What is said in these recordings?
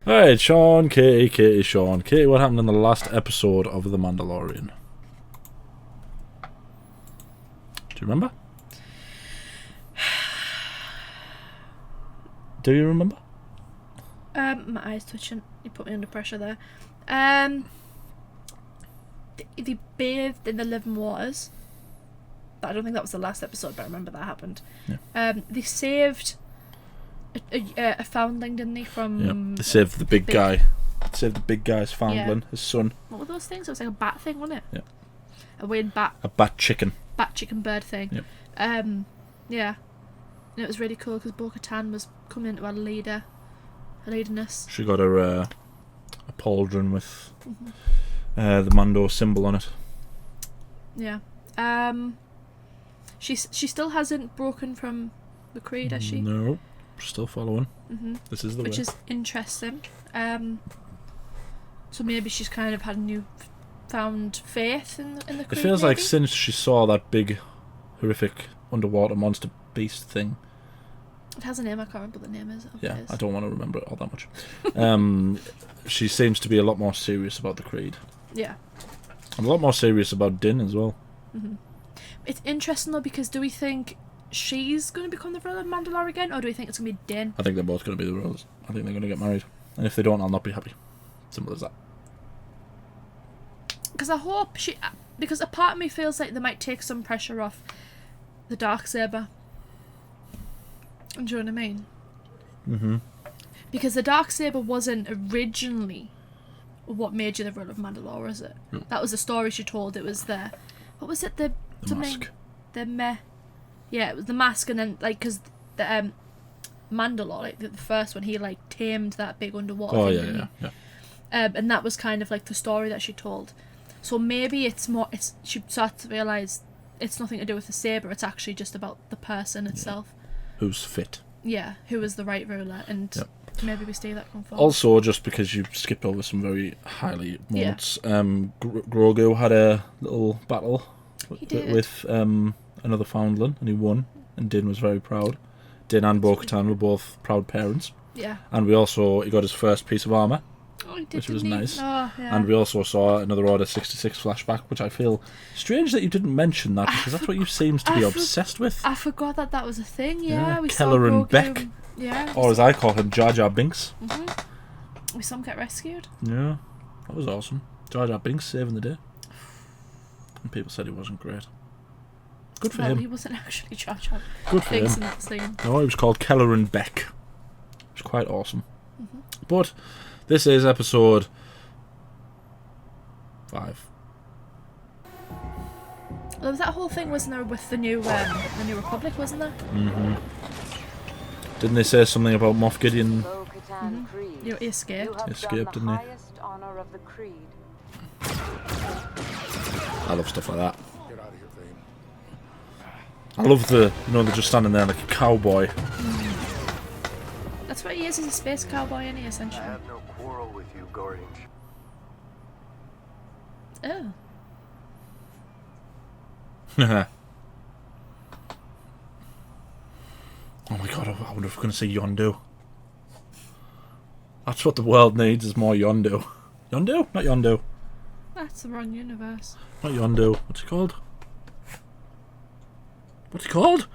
Alright, Sean, Katie, Sean. Katie, what happened in the last episode of The Mandalorian? Do you remember? Do you remember? My eyes twitching. You put me under pressure there. They bathed in the living waters. But I don't think that was the last episode, but I remember that happened. Yeah. They saved a foundling, didn't they? From they saved the big guy. They saved the big guy's foundling, his son. What were those things? It was like a bat thing, wasn't it? Yeah. A weird bat. A bat chicken. Bat chicken bird thing. Yep. Yeah. And it was really cool because Bo-Katan was coming into her leaderness. She got her a pauldron with the Mando symbol on it. Yeah. She still hasn't broken from the creed, has she? No, still following. This is the way. Which is interesting. So maybe she's kind of had a newfound faith in the creed. It feels like since she saw that big, horrific underwater monster beast thing. It has a name. I can't remember what the name is. Yeah, I don't want to remember it all that much. She seems to be a lot more serious about the creed. Yeah. And a lot more serious about Din as well. It's interesting though, because do we think she's going to become the ruler of Mandalore again, or do we think it's going to be Din? I think they're both going to be the rulers. I think they're going to get married. And if they don't, I'll not be happy. Simple as that. Because I hope because a part of me feels like they might take some pressure off the Darksaber. Do you know what I mean? Because the Darksaber wasn't originally what made you the ruler of Mandalore, is it? No. That was the story she told. It was what was it? The mask. Yeah, it was the mask, and then because the Mandalore, like the first one, he like tamed that big underwater thing. Yeah. And that was kind of like the story that she told. So maybe it's she starts to realise it's nothing to do with the saber. It's actually just about the person itself. Who's fit. Yeah, who is the right ruler, and maybe we see that come forward. Also, just because you skipped over some very highly moments, Grogu had a little battle with another foundling, and he won, and Din was very proud. Din and Bo-Katan were both proud parents. Yeah. And he got his first piece of armour, which was nice. Oh, yeah. And we also saw another Order 66 flashback, which I feel strange that you didn't mention that, because that's what you seems to be obsessed with. I forgot that was a thing, yeah. We Keller saw and Beck. Yeah. Or as I call him, Jar Jar Binks. We saw him get rescued. Yeah, that was awesome. Jar Jar Binks saving the day. And people said he wasn't great. Good for him. He wasn't actually Jar Jar Good for Binks him. in that scene. No, he was called Keller and Beck. It was quite awesome. But this is episode 5. Well, there was that whole thing, wasn't there, with the new Republic, wasn't there? Didn't they say something about Moff Gideon? He escaped. He escaped, didn't he? I love stuff like that. I love they're just standing there like a cowboy. That's what he is. He's a space cowboy, isn't he, essentially? I have no quarrel with you, Guardian. Oh. Oh my god, I wonder if we're going to see Yondu. That's what the world needs, is more Yondu. Yondu? Not Yondu. That's the wrong universe. Not Yondu. What's he called? What's he called?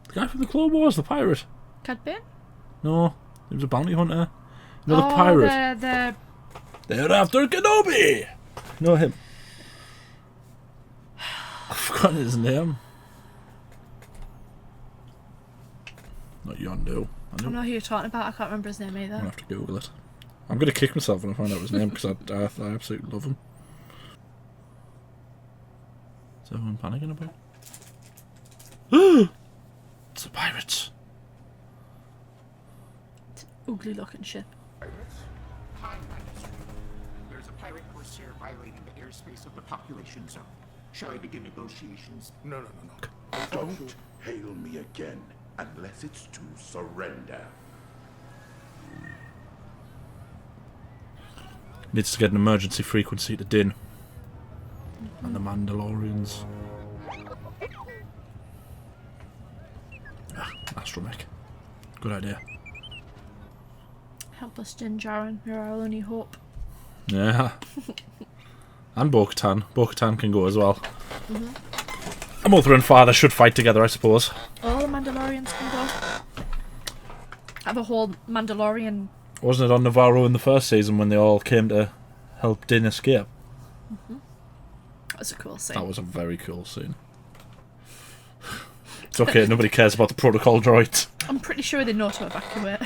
The guy from the Clone Wars, the pirate. Cad Bane? No, he was a bounty hunter. You know the pirate? They're after Kenobi! You know him? I've forgotten his name. Not Yondu. I don't know who you're talking about. I can't remember his name either. I'm going to have to Google it. I'm going to kick myself when I find out his name, because I absolutely love him. Is everyone panicking about? It's the pirates. It's an ugly looking ship. There's a pirate corsair violating the airspace of the population zone. Shall I begin negotiations? No. Don't hail me again unless it's to surrender. Needs to get an emergency frequency to Din. And the Mandalorians. Astromech. Good idea. Help us, Din Djarin. You're our only hope. Yeah. And Bo-Katan. Bo-Katan can go as well. A mother and father should fight together, I suppose. All the Mandalorians can go. Have a whole Mandalorian. Wasn't it on Navarro in the first season when they all came to help Din escape? That was a cool scene. That was a very cool scene. It's okay, nobody cares about the protocol droids. I'm pretty sure they know to evacuate.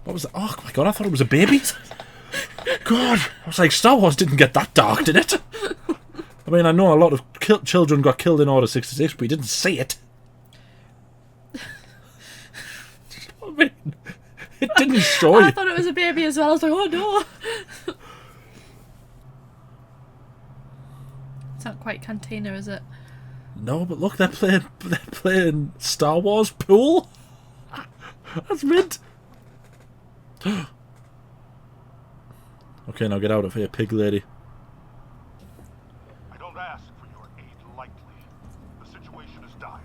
What was that? Oh my god, I thought it was a baby. God, I was like, Star Wars didn't get that dark, did it? I mean, I know a lot of children got killed in Order 66, but we didn't see it. I mean, it didn't show you. I thought it was a baby as well. I was like, oh no. It's not quite Cantina, is it? No, but look, they're playing Star Wars pool. That's mint. Okay, now get out of here, pig lady. I don't ask for your aid lightly. The situation is dire.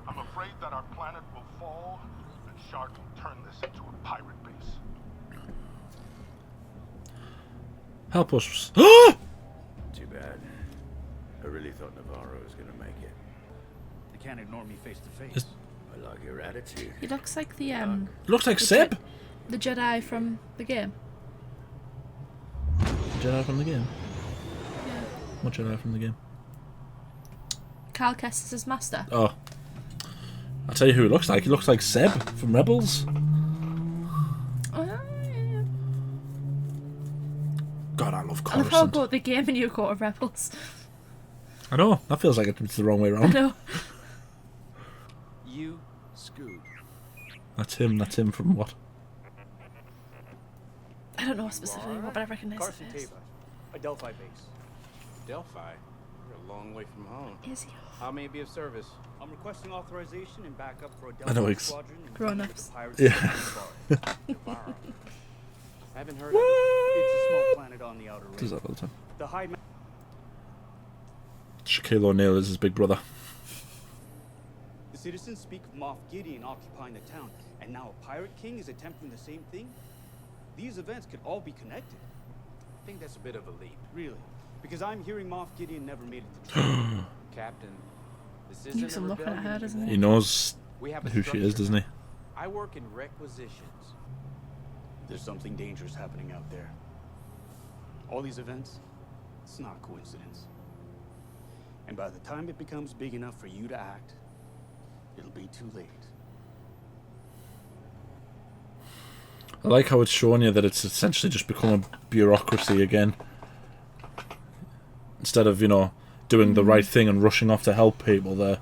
I'm afraid that our planet will fall, and Shard will turn this into a pirate base. Help us. Too bad. I really thought Navarro was gonna make it. You can't ignore me face to face. I like your attitude. He looks like the Looks like Seb. the Jedi from the game. Jedi from the game. Yeah. What Jedi from the game? Cal Kestis' his master. Oh. I'll tell you who he looks like. He looks like Seb from Rebels. Oh, yeah. God, I love I love how I Coruscant. go to the game and you go to Rebels. I know. That feels like it's the wrong way I around. know. You, Scoot. That's him from what? I don't know specifically what, but I recognise the Carson face. Tava, a Delphi base. Delphi? You're a long way from home. Is he? How may it be of service? I'm requesting authorization and backup for a I know Delphi ex- squadron in Grown-ups. the Pirates Yeah. Navarro. Haven't heard of it. It's a small planet on the outer Does rim. that all the time. The high Shaquille O'Neal is his big brother. The citizens speak of Moff Gideon occupying the town, and now a pirate king is attempting the same thing? These events could all be connected. I think that's a bit of a leap. Really? Because I'm hearing Moff Gideon never made it to trial. Captain, this He keeps isn't a on looking at her, rebellion doesn't He he? knows We have a who she is, structure. doesn't he? I work in requisitions. There's something dangerous happening out there. All these events, it's not coincidence. And by the time it becomes big enough for you to act, it'll be too late. I like how it's showing you that it's essentially just become a bureaucracy again. Instead of, doing the right thing and rushing off to help people, they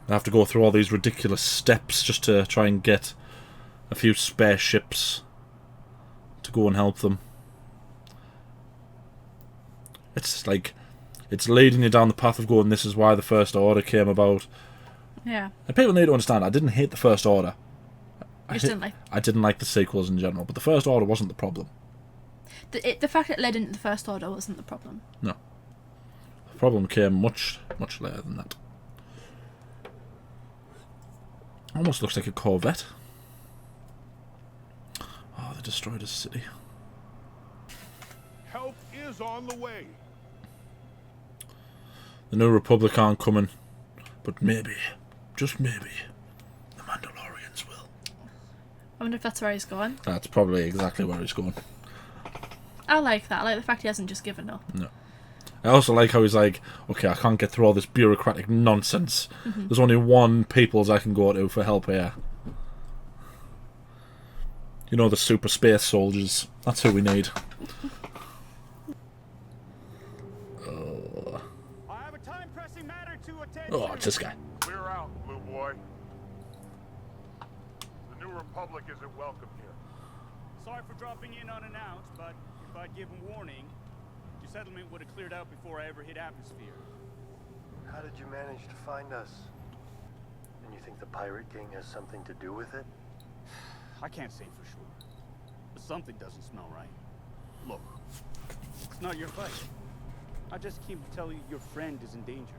have to go through all these ridiculous steps just to try and get a few spare ships to go and help them. It's like, it's leading you down the path of going, this is why the First Order came about. Yeah. And people need to understand, I didn't hate the First Order. I just didn't like I didn't like the sequels in general, but the First Order wasn't the problem. the fact that it led into the First Order wasn't the problem. No. The problem came much, much later than that. Almost looks like a Corvette. Oh, they destroyed a city. Help is on the way. The New Republic aren't coming, but maybe, just maybe, the Mandalorians will. I wonder if that's where he's going. That's probably exactly where he's going. I like that. I like the fact he hasn't just given up. No. I also like how he's like, okay, I can't get through all this bureaucratic nonsense. There's only one peoples I can go to for help here. The super space soldiers. That's who we need. I have a time-pressing matter to attend Oh, to. it's this guy. Clear out, Blue Boy. The New Republic isn't welcome here. Sorry for dropping in unannounced, but if I'd given warning, your settlement would have cleared out before I ever hit atmosphere. How did you manage to find us? And you think the Pirate King has something to do with it? I can't say for sure, but something doesn't smell right. Look, it's not your fight. I just came to tell you your friend is in danger.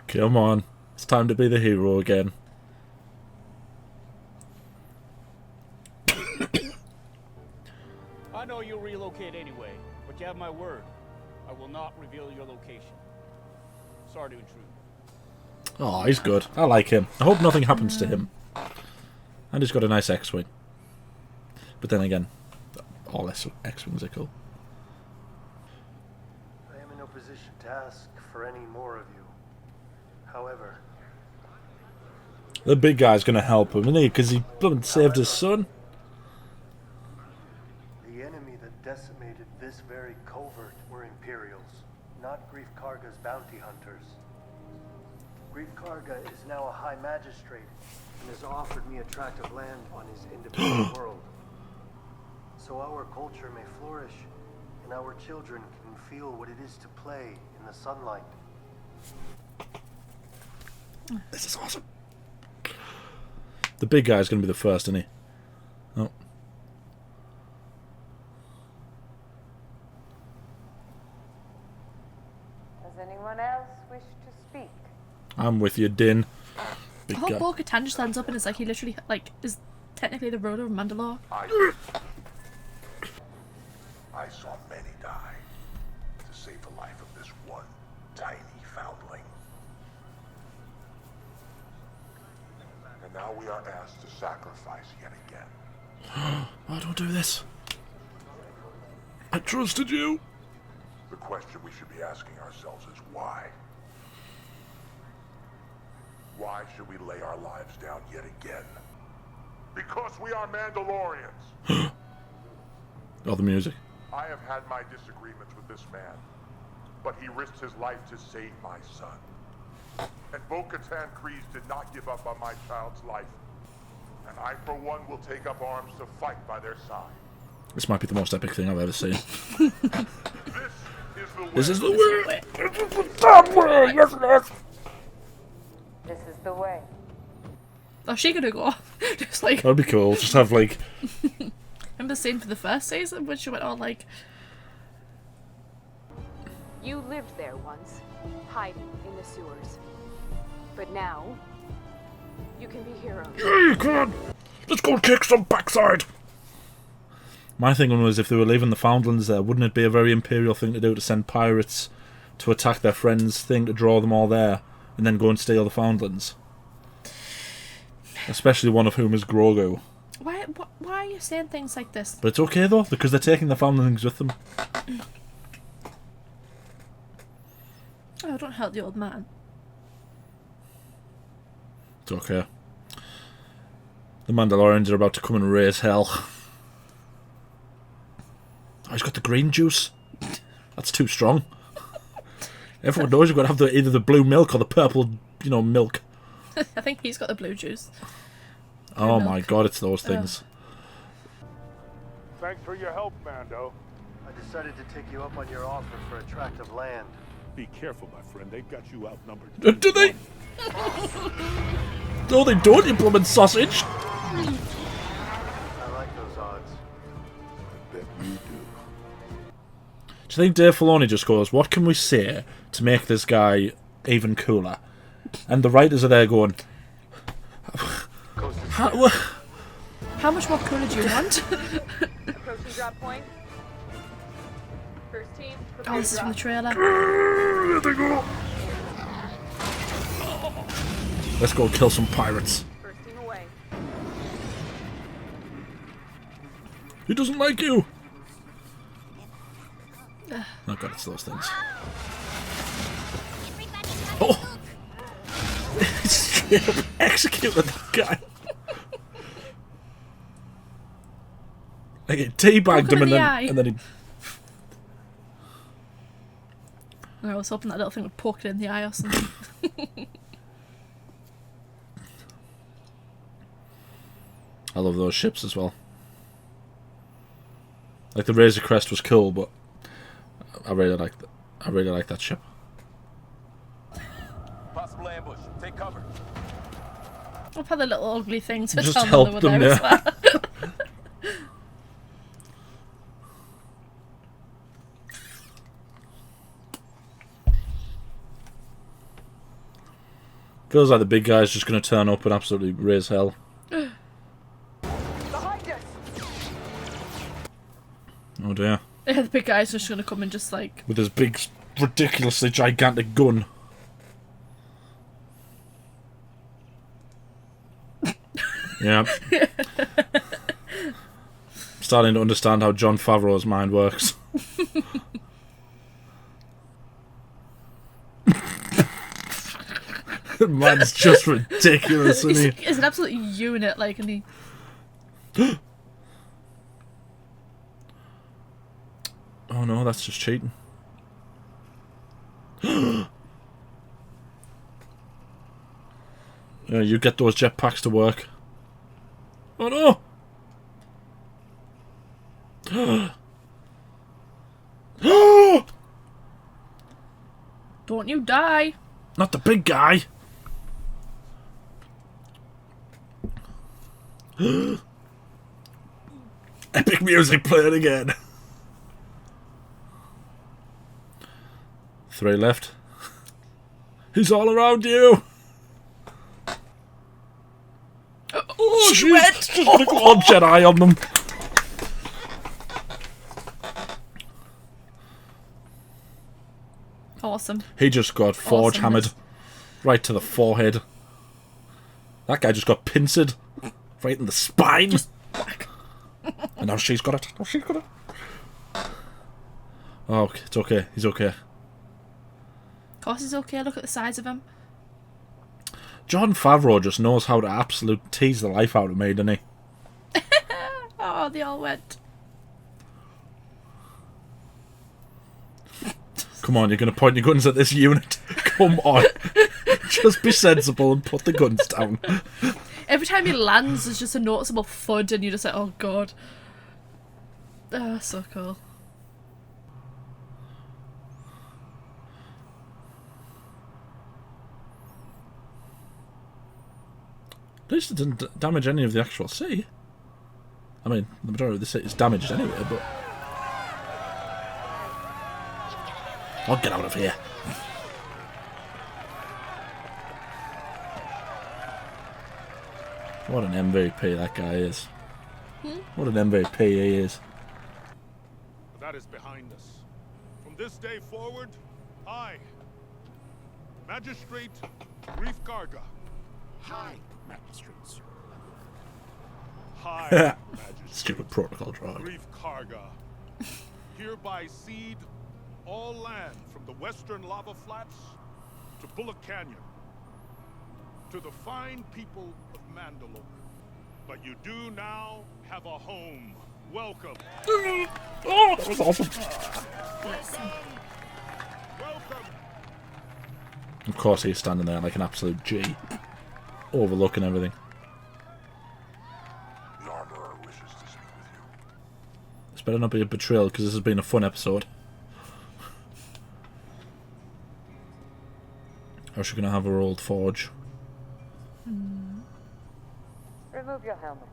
Come on. It's time to be the hero again. I know you'll relocate anyway, but you have my word. I will not reveal your location. Sorry to intrude. Oh, he's good. I like him. I hope nothing happens to him. And he's got a nice X-Wing. But then again, all X-Wings are cool. I am in no position to ask for any more of you. However, The big guy's going to help him, isn't he? Because he blooming saved his son. the enemy that decimated this very covert were Imperials, not Grief Karga's bounty hunters. Grief Karga is now a high magistrate and has offered me a tract of land on his independent world. So our culture may flourish and our children can feel what it is to play in the sunlight. This is awesome. The big guy's going to be the first, isn't he? Oh. Does anyone else wish to speak? I'm with you, Din. Big I hope guy. Bo-Katan just stands up and is like, he literally, like, is technically the ruler of Mandalore. I saw many die to save the life of this one tiny foundling. And now we are asked to sacrifice yet again. Oh, don't do this. I trusted you. The question we should be asking ourselves is why? Why should we lay our lives down yet again? Because we are Mandalorians. Oh, the music. I have had my disagreements with this man, but he risked his life to save my son. And Bo-Katan Kryze did not give up on my child's life. And I, for one, will take up arms to fight by their side. This might be the most epic thing I've ever seen. This is the way. This is the way. This is the way. Oh, she gonna go? Just like, That'd be cool. Just have like. remember the scene for the first season when she went on like, You lived there once, hiding in the sewers. But now, you can be heroes. Hey, come on! Let's go kick some backside! My thing was, if they were leaving the Foundlands there, wouldn't it be a very Imperial thing to do to send pirates to attack their friends' thing, to draw them all there, and then go and steal the Foundlands? Especially one of whom is Grogu. why are you saying things like this? But it's okay though, because they're taking the Foundlings with them. Oh, don't hurt the old man. It's okay. The Mandalorians are about to come and raise hell. Oh, he's got the green juice. That's too strong. Everyone knows you've got to have either the blue milk or the purple, milk. I think he's got the blue juice. Oh milk. my god, it's those things. Thanks for your help, Mando. I decided to take you up on your offer for a tract of land. Be careful, my friend. They've got you outnumbered. Do they? No, they don't, you bloomin' sausage! I like those odds. Bet you do. Do you think Dave Filoni just goes, what can we say to make this guy even cooler? And the writers are there going, How much more cooler do you want? Approaching drop point. First team, Oh, prepare this is from the drop. trailer. here they go. Let's go kill some pirates. First team away. He doesn't like you. Oh god, it's those things. Oh! Straight up executed that guy. Like, he teabagged him and then he... I was hoping that little thing would poke it in the eye or something. I love those ships as well. Like, the Razor Crest was cool, but I really like that ship. Possible ambush. Take cover. I've had the little ugly things for Just telling help they were them, there as well. Feels like the big guy's just going to turn up and absolutely raise hell. Behind us! Oh dear. Yeah, the big guy's just gonna come and just like... With his big, ridiculously gigantic gun. Yeah. Starting to understand how Jon Favreau's mind works. Man's just ridiculous, isn't he? He's an absolute unit, like, and he... Oh no, that's just cheating. Yeah, you get those jetpacks to work. Oh no! Don't you die! Not the big guy! Epic music playing again. 3 left. He's all around you. Oh, She's just gonna go on Jedi on them. Awesome. He just got forge Awesomeness. hammered right to the forehead. That guy just got pincered right in the spine. Just whack. And now she's got it. Now she's got it. Oh, okay. It's okay. He's okay. Of course he's okay, look at the size of him. Jon Favreau just knows how to absolute tease the life out of me, doesn't he? Oh, they all went. Come on, you're going to point your guns at this unit. Come on. Just be sensible and put the guns down. Every time he lands, there's just a noticeable thud, and you're just like, oh god. Oh, so cool. At least it didn't damage any of the actual city. I mean, the majority of the city is damaged anyway, but... I'll get out of here. What an MVP that guy is. What an MVP he is. That is behind us. From this day forward, I, Magistrate Grief Karga. Hi, magistrates. Hi, Magistrate Stupid protocol drive. Grief Karga. Hereby cede all land from the western lava flats to Bullock Canyon to the fine people of Mandalorian. But you do now have a home. Welcome. Oh, that was awesome. Welcome. Of course he's standing there like an absolute G. Overlooking everything. The Armorer wishes to speak with you. This better not be a betrayal, because this has been a fun episode. How's she going to have her old forge? Remove your helmet.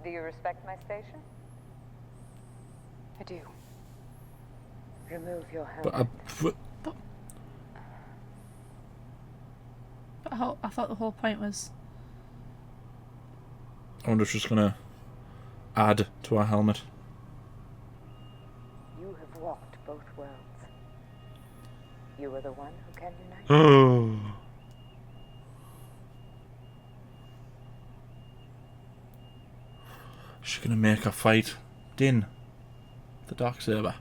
Do you respect my station? I do. Remove your helmet. But I thought the whole point was... I wonder if she's going to add to our helmet. You have walked both worlds. You are the one who can unite. Oh. She's going to make her fight Din, the Darksaber.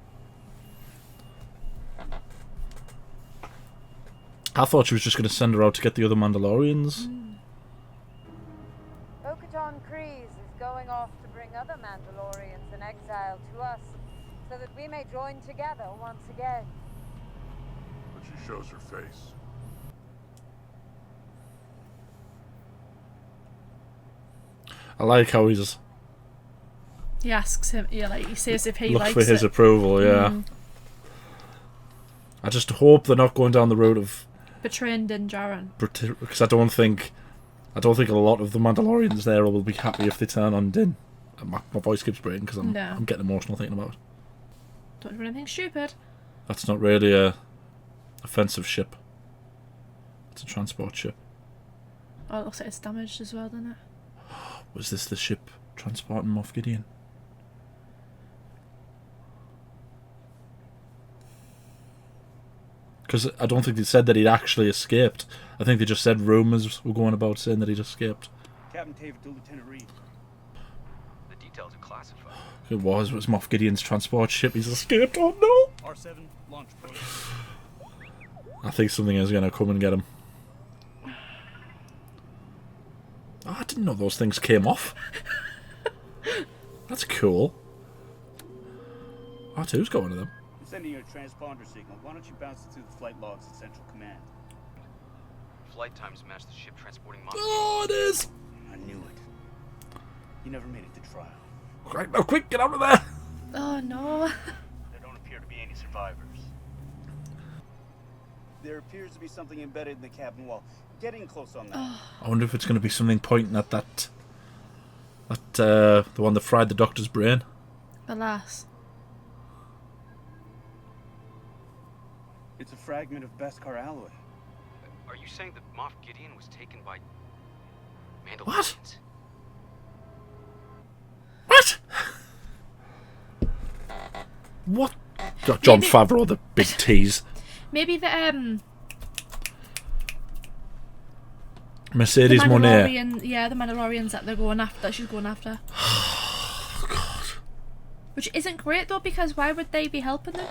I thought she was just going to send her out to get the other Mandalorians. Bo-Katan Kryze is going off to bring other Mandalorians in exile to us, so that we may join together once again. But she shows her face. I like how he's He asks him, yeah, like, he says if he looks likes for his it. approval, yeah. I just hope they're not going down the road of Betraying Din Djarin. because I don't think a lot of the Mandalorians there will be happy if they turn on Din. My voice keeps breaking because I'm getting emotional thinking about it. Don't do anything stupid. That's not really a offensive ship. It's a transport ship. Oh, it looks like it's damaged as well, doesn't it? Was this the ship transporting Moff Gideon? Because I don't think they said that he'd actually escaped. I think they just said rumours were going about saying that he'd escaped. Captain Taver to Lieutenant Reed. The details are classified. It was Moff Gideon's transport ship. He's escaped. Oh no! R7, launch approach. I think something is going to come and get him. Oh, I didn't know those things came off. That's cool. R2's going to them. I'm sending you a transponder signal. Why don't you bounce it through the flight logs at Central Command? Flight times match the ship transporting Moff. Oh, it is! I knew it. You never made it to trial. Right now, quick, get out of there! Oh no. There don't appear to be any survivors. There appears to be something embedded in the cabin wall. Get in close on that. I wonder if it's going to be something pointing at the one that fried the doctor's brain. Alas. It's a fragment of Beskar alloy. Are you saying that Moff Gideon was taken by Mandalorians? What? What? John Maybe- Favreau, the big tease. Maybe the Mercedes the Monet. the Mandalorians that they're going after, that she's going after. Oh, God. Which isn't great though, because why would they be helping them?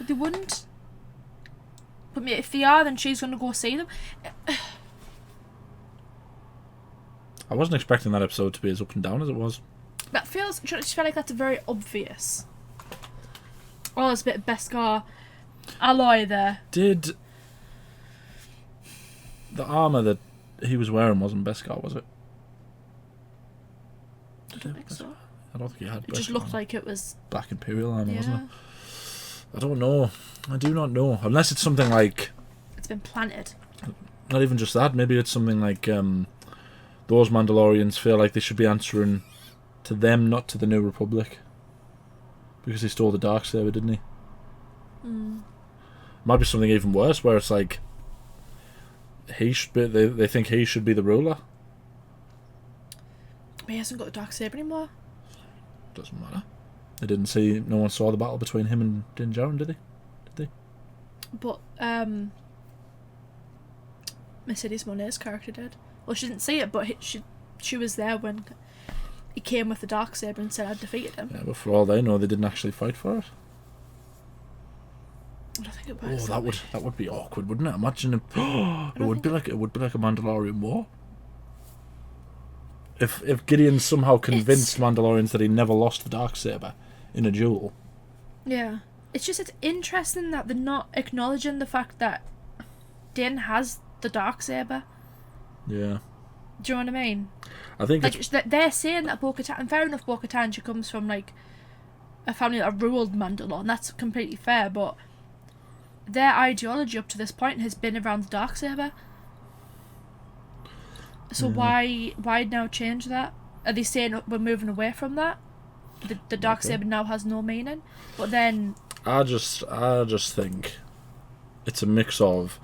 They wouldn't. But if they are, then she's going to go see them. I wasn't expecting that episode to be as up and down as it was. That feels. I just feel like that's very obvious. Oh, there's a bit of Beskar alloy there. Did the armour that he was wearing wasn't Beskar, was it? I don't think so. I don't think he had It just Beskar looked armour. like it was. Black Imperial armour, wasn't Yeah. it? I don't know. I do not know. Unless it's something like... It's been planted. Not even just that. Maybe it's something like those Mandalorians feel like they should be answering to them, not to the New Republic. Because he stole the Darksaber, didn't he? Might be something even worse, where it's like he should be. They think he should be the ruler. But he hasn't got the Darksaber anymore. Doesn't matter. They didn't see. No one saw the battle between him and Din Djarin, did he? Did they? But Mercedes Monet's character did. Well, she didn't see it, but she was there when he came with the Darksaber and said, "I defeated him." Yeah, but for all they know, they didn't actually fight for it. I don't think it Oh, works. that would be awkward, wouldn't it? Imagine it. It would be like a Mandalorian war. If Gideon somehow convinced Mandalorians that he never lost the Darksaber in a duel. Yeah. It's interesting that they're not acknowledging the fact that Din has the Darksaber. Yeah. Do you know what I mean? I think Like, it's... they're saying that Bo-Katan, and fair enough, Bo-Katan, she comes from, like, a family that ruled Mandalore, and that's completely fair, but their ideology up to this point has been around the Darksaber. So why now change that? Are they saying we're moving away from that? The Darksaber now has no meaning? But then... I just think it's a mix of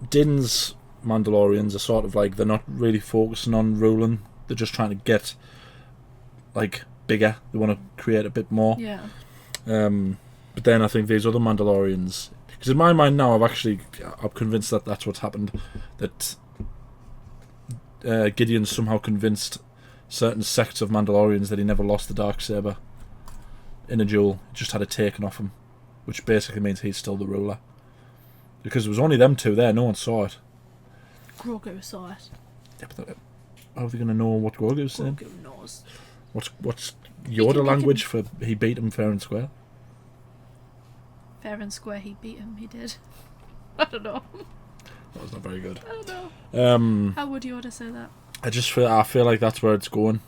Din's Mandalorians are sort of like, they're not really focusing on ruling, they're just trying to get like bigger, they want to create a bit more. Yeah. But then I think these other Mandalorians, because in my mind now I'm convinced that that's what's happened, that Gideon somehow convinced certain sects of Mandalorians that he never lost the Darksaber in a duel, he just had it taken off him, which basically means he's still the ruler. Because it was only them two there, no one saw it. Grogu saw it. Yeah, but how are they going to know what Grogu's saying? Grogu knows. What's Yoda language for he beat him fair and square? Fair and square, he beat him, he did. I don't know. That was not very good. I don't know. How would Yoda say that? I feel like that's where it's going.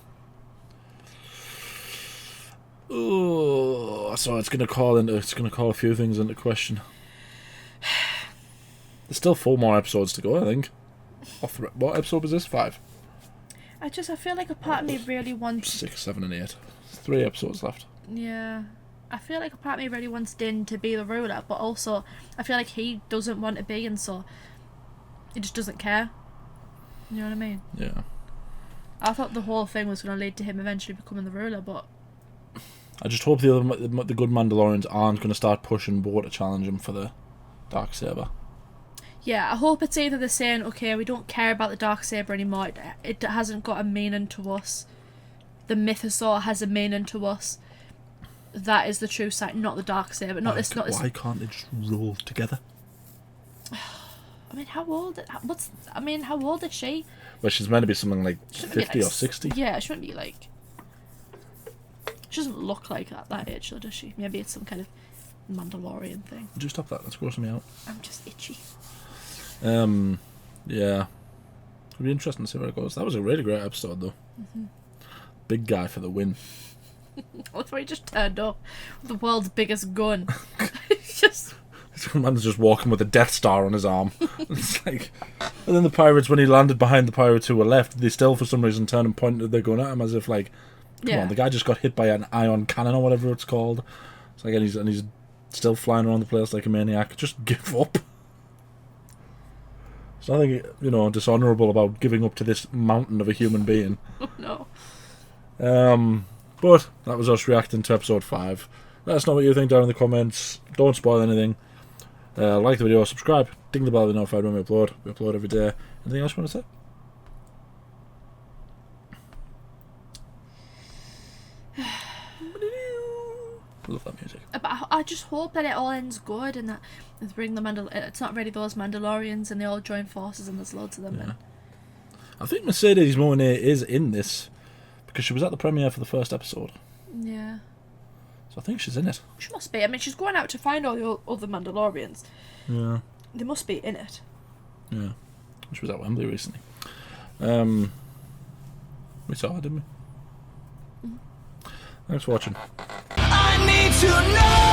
Oh, so it's gonna call a few things into question. There's still 4 more episodes to go, I think. What episode was this? 5? I feel like a part of me really wants... 6, 7 and 8. 3 episodes left. Yeah. I feel like a part of me really wants Din to be the ruler, but also I feel like he doesn't want to be, and so he just doesn't care. You know what I mean? Yeah. I thought the whole thing was going to lead to him eventually becoming the ruler, but I just hope the good Mandalorians aren't going to start pushing Bo to challenge him for the Darksaber. yeah, I hope it's either they're saying, okay, we don't care about the Darksaber anymore, it hasn't got a meaning to us, the mythosaur has a meaning to us, that is the true sight, not the Darksaber. Why can't they just roll together? I mean, how old is she? Well, she's meant to be something like She shouldn't 50 be or 60. Yeah, she shouldn't be like... She doesn't look like that age though, does she? Maybe it's some kind of Mandalorian thing. Would you stop that? That's grossing me out. I'm just itchy. Yeah. It'll be interesting to see where it goes. That was a really great episode, though. Mm-hmm. Big guy for the win. That's why he just turned up with the world's biggest gun. It's just... Some man's just walking with a Death Star on his arm. It's like... And then the pirates, when he landed behind the pirates who were left, they still, for some reason, turned and pointed their gun at him as if, like, come on, the guy just got hit by an ion cannon or whatever it's called. It's like, and he's still flying around the place like a maniac. Just give up. There's nothing, dishonourable about giving up to this mountain of a human being. No. But that was us reacting to episode 5. Let us know what you think down in the comments. Don't spoil anything. Like the video, subscribe, ding the bell to be notified when we upload. We upload every day. Anything else you want to say? I love that music. But I just hope that it all ends good and that they bring it's not really those Mandalorians and they all join forces and there's loads of them. Yeah. I think Mercedes Monet is in this because she was at the premiere for the first episode. Yeah. So I think she's in it. She must be. I mean, she's going out to find all the other Mandalorians. Yeah. They must be in it. Yeah. She was at Wembley recently. We saw her, didn't we? Mm-hmm. Thanks for watching. I need to know.